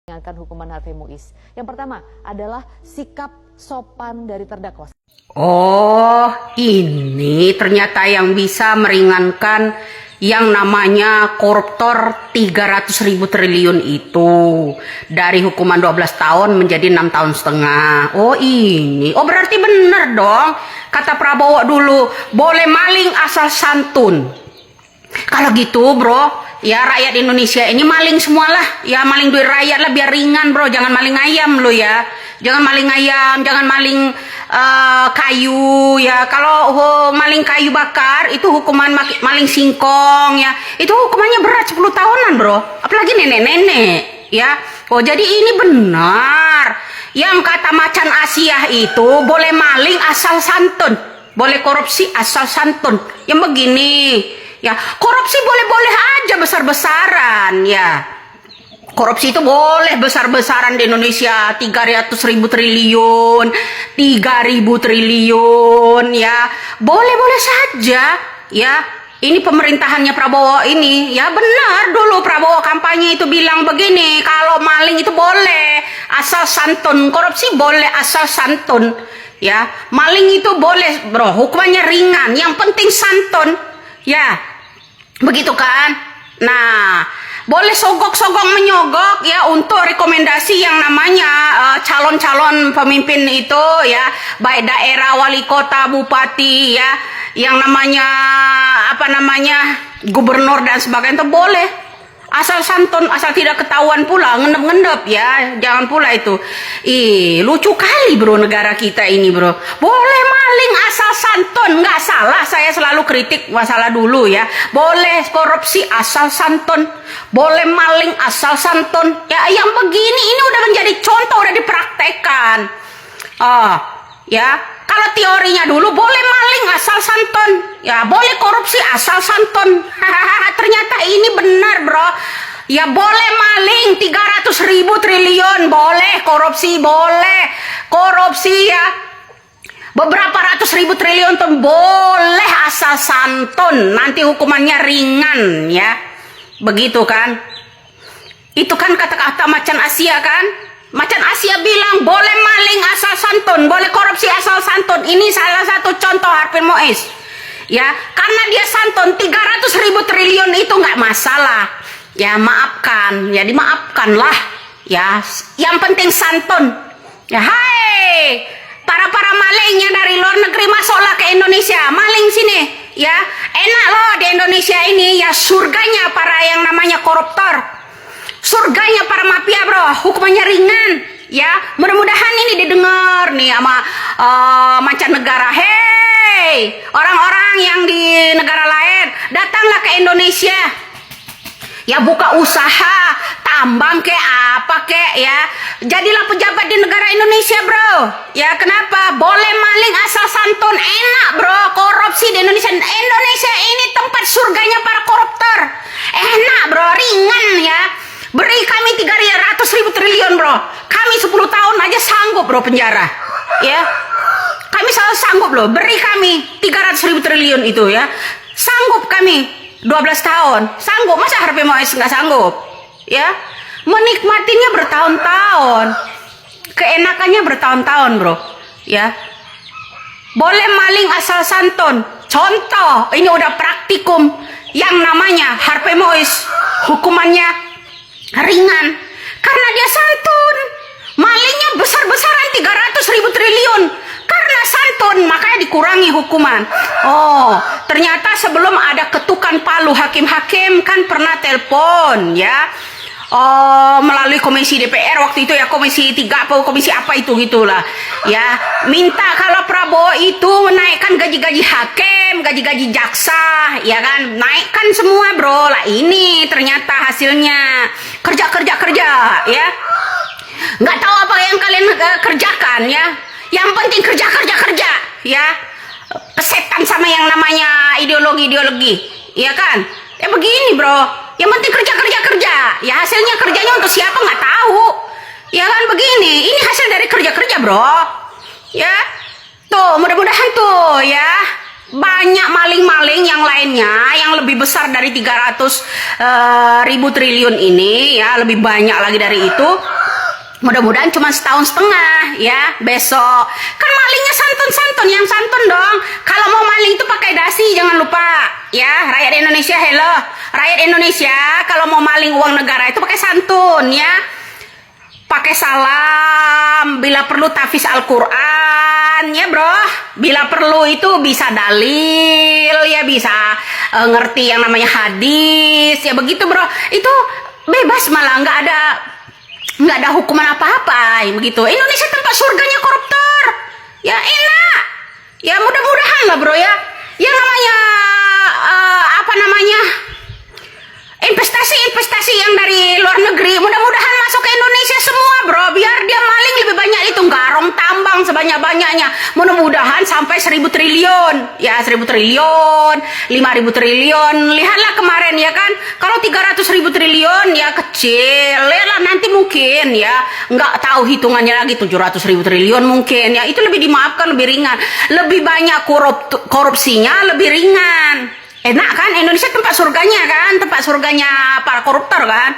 meringankan hukuman Harvey Muiz. Yang pertama adalah sikap sopan dari terdakwa. Oh, ini ternyata yang bisa meringankan yang namanya koruptor 300.000 triliun itu. Dari hukuman 12 tahun menjadi 6 tahun setengah. Oh ini, oh berarti benar dong. Kata Prabowo dulu, boleh maling asal santun. Kalau gitu bro, ya rakyat Indonesia ini maling semualah. Ya maling duit rakyat lah biar ringan bro. Jangan maling ayam lo ya. Jangan maling ayam, jangan maling kayu ya. Kalau maling kayu bakar itu hukuman maling singkong ya. Itu hukumannya berat 10 tahunan bro. Apalagi nenek-nenek ya. Oh jadi ini benar. Yang kata macan Asia itu boleh maling asal santun. Boleh korupsi asal santun. Yang begini ya, korupsi boleh-boleh aja besar-besaran ya. Korupsi itu boleh besar-besaran di Indonesia 300.000 triliun, 3.000 triliun ya. Boleh-boleh saja ya. Ini pemerintahannya Prabowo ini ya benar dulu Prabowo kampanye itu bilang begini, kalau maling itu boleh asal santun, korupsi boleh asal santun ya. Maling itu boleh bro, hukumannya ringan, yang penting santun ya. Begitu kan? Nah, boleh sogok-sogok menyogok ya untuk rekomendasi yang namanya calon-calon pemimpin itu ya, baik daerah, wali kota, bupati ya, yang namanya gubernur dan sebagainya itu boleh asal santun, asal tidak ketahuan pula ngendep-ngendep ya. Jangan pula itu. Lucu kali bro negara kita ini bro. Boleh maling asal santun, nggak salah. Saya selalu kritik masalah dulu ya. Boleh korupsi asal santun, boleh maling asal santun. Ya yang begini ini udah menjadi contoh, udah dipraktekkan. Ya. Kalau teorinya dulu boleh maling asal santun, ya boleh korupsi asal santun. Ternyata ini benar bro. Ya boleh maling 300.000 triliun, boleh korupsi, boleh korupsi ya. Beberapa ratus ribu triliun tuh boleh asal santun. Nanti hukumannya ringan ya. Begitu kan? Itu kan kata-kata macan Asia kan? Macan Asia bilang boleh maling asal santun, boleh korupsi asal santun. Ini salah satu contoh Harvey Muiz. Ya, karena dia santun 300.000 triliun itu nggak masalah. Ya maafkan, ya dimaafkanlah. Ya, yang penting santun. Ya, hai, para malingnya dari luar negeri masuklah ke Indonesia, maling sini. Ya, enak loh di Indonesia ini ya, surganya para yang namanya koruptor. Surganya para mafia bro, hukumannya ringan ya. Mudah-mudahan ini didengar nih sama mancanegara. Hei, orang-orang yang di negara lain, datanglah ke Indonesia. Ya buka usaha, tambang kek apa kek ya. Jadilah pejabat di negara Indonesia bro. Ya kenapa? Boleh maling asal santun, enak bro. Korupsi di Indonesia. Indonesia ini tempat surganya para koruptor. Enak bro, ringan ya. Beri kami 300.000 triliun bro. Kami 10 tahun aja sanggup bro penjara. Ya. Kami selalu sanggup loh. Beri kami 300.000 triliun itu ya. Sanggup kami 12 tahun. Sanggup. Masa Harvey Muiz nggak sanggup? Ya. Menikmatinya bertahun-tahun. Keenakannya bertahun-tahun bro. Ya. Boleh maling asal santun. Contoh. Ini udah praktikum. Yang namanya Harvey Muiz. Hukumannya ringan karena dia santun. Malingnya besar-besaran 300.000 triliun karena santun, makanya dikurangi hukuman. Oh ternyata sebelum ada ketukan palu hakim-hakim kan pernah telepon ya, melalui komisi DPR waktu itu ya, komisi 3 atau komisi apa itu gitulah ya, minta kalau Prabowo itu menaikkan gaji-gaji hakim, gaji-gaji jaksa ya kan, naikkan semua bro. Lah ini ternyata hasilnya kerja ya, nggak tahu apa yang kalian kerjakan ya, yang penting kerja ya, kesetan sama yang namanya ideologi ya kan. Begini bro, yang penting kerja ya, hasilnya kerjanya untuk siapa nggak tahu ya kan. Begini, ini hasil dari kerja bro ya. Tuh mudah-mudahan tuh ya banyak maling-maling yang lainnya yang lebih besar dari 300.000 triliun ini ya, lebih banyak lagi dari itu. Mudah-mudahan cuma setahun setengah ya, besok. Kan malingnya santun-santun, yang santun dong. Kalau mau maling itu pakai dasi, jangan lupa. Ya, rakyat Indonesia, hello. Rakyat Indonesia, kalau mau maling uang negara itu pakai santun ya. Pakai salam, bila perlu tahfiz Al-Quran, ya bro. Bila perlu itu bisa dalil, ya bisa ngerti yang namanya hadis, ya begitu bro. Itu bebas malah, nggak ada hukuman apa-apa begitu. Indonesia tempat surganya koruptor ya, enak ya, mudah-mudahan lah bro ya, yang namanya investasi yang dari luar negeri mudah-mudahan masuk ke Indonesia semua bro, biar dia maling lebih banyak, itu garong tambang sebanyak-banyaknya, mudah-mudahan sampai 1.000 triliun ya, 1.000 triliun, 5.000 triliun. Lihatlah kemarin ya kan, kalau 300.000 triliun ya kecil, lihatlah nanti mungkin ya nggak tahu hitungannya lagi, 700.000 triliun mungkin ya, itu lebih dimaafkan, lebih ringan, lebih banyak korupsinya, lebih ringan. Enak kan, Indonesia tempat surganya kan, tempat surganya para koruptor kan.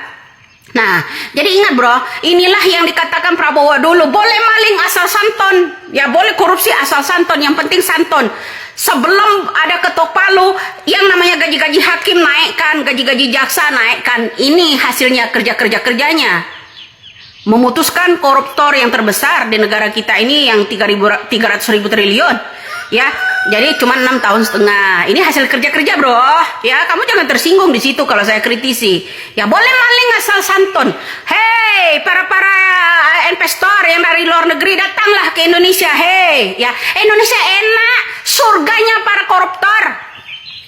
Nah, jadi ingat bro, inilah yang dikatakan Prabowo dulu, boleh maling asal santun, ya boleh korupsi asal santun, yang penting santun. Sebelum ada ketok palu, yang namanya gaji-gaji hakim naikkan, gaji-gaji jaksa naikkan, ini hasilnya kerjanya. Memutuskan koruptor yang terbesar di negara kita ini yang 300.000 triliun ya, jadi cuma 6 tahun setengah. Ini hasil kerja bro ya, kamu jangan tersinggung di situ kalau saya kritisi ya. Boleh maling asal santun. Hei para investor yang dari luar negeri, datanglah ke Indonesia. Hei ya, Indonesia enak, surganya para koruptor.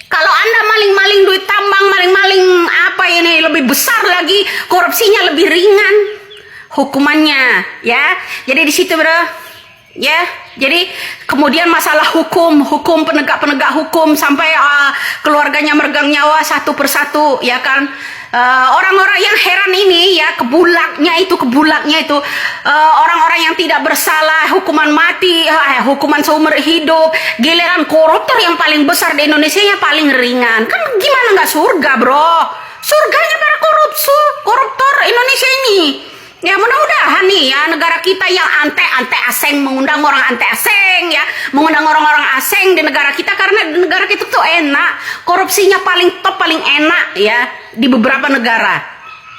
Kalau Anda maling-maling duit tambang, maling-maling apa ini, lebih besar lagi, korupsinya lebih ringan hukumannya ya. Jadi di situ bro ya, jadi kemudian masalah hukum penegak hukum sampai keluarganya meregang nyawa satu persatu ya kan. Orang-orang yang heran ini ya, kebulaknya itu orang-orang yang tidak bersalah hukuman mati, hukuman seumur hidup, giliran koruptor yang paling besar di Indonesia yang paling ringan. Kan gimana nggak surga bro, surganya para koruptor Indonesia ini. Ya mudah-mudahan nih ya, negara kita yang ante asing, mengundang orang ante asing ya, mengundang orang-orang asing di negara kita, karena di negara kita tuh enak, korupsinya paling top, paling enak ya di beberapa negara.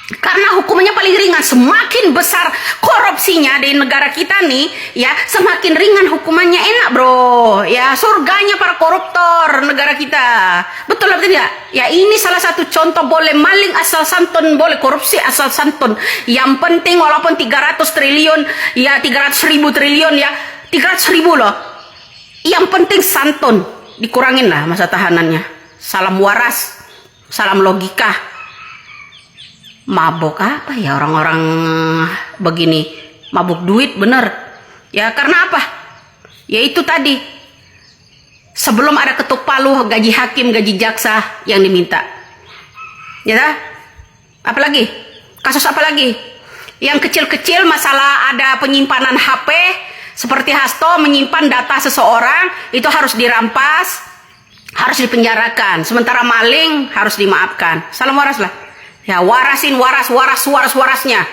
Karena hukumannya paling ringan, semakin besar korupsinya di negara kita nih ya, semakin ringan hukumannya, enak bro ya, surganya para koruptor negara kita. Betul atau tidak ya? Ini salah satu contoh, boleh maling asal santun, boleh korupsi asal santun. Yang penting walaupun 300 triliun ya, 300.000 triliun ya, 300.000 loh, yang penting santun, dikurangin lah masa tahanannya. Salam waras, salam logika. Mabok apa ya orang-orang begini, mabuk duit bener ya. Karena apa ya, itu tadi, sebelum ada ketuk palu gaji hakim, gaji jaksa yang diminta ya. Apalagi kasus apa lagi yang kecil-kecil, masalah ada penyimpanan HP seperti Hasto menyimpan data seseorang, itu harus dirampas, harus dipenjarakan, sementara maling harus dimaafkan. Salam waras lah ya, warasin warasnya.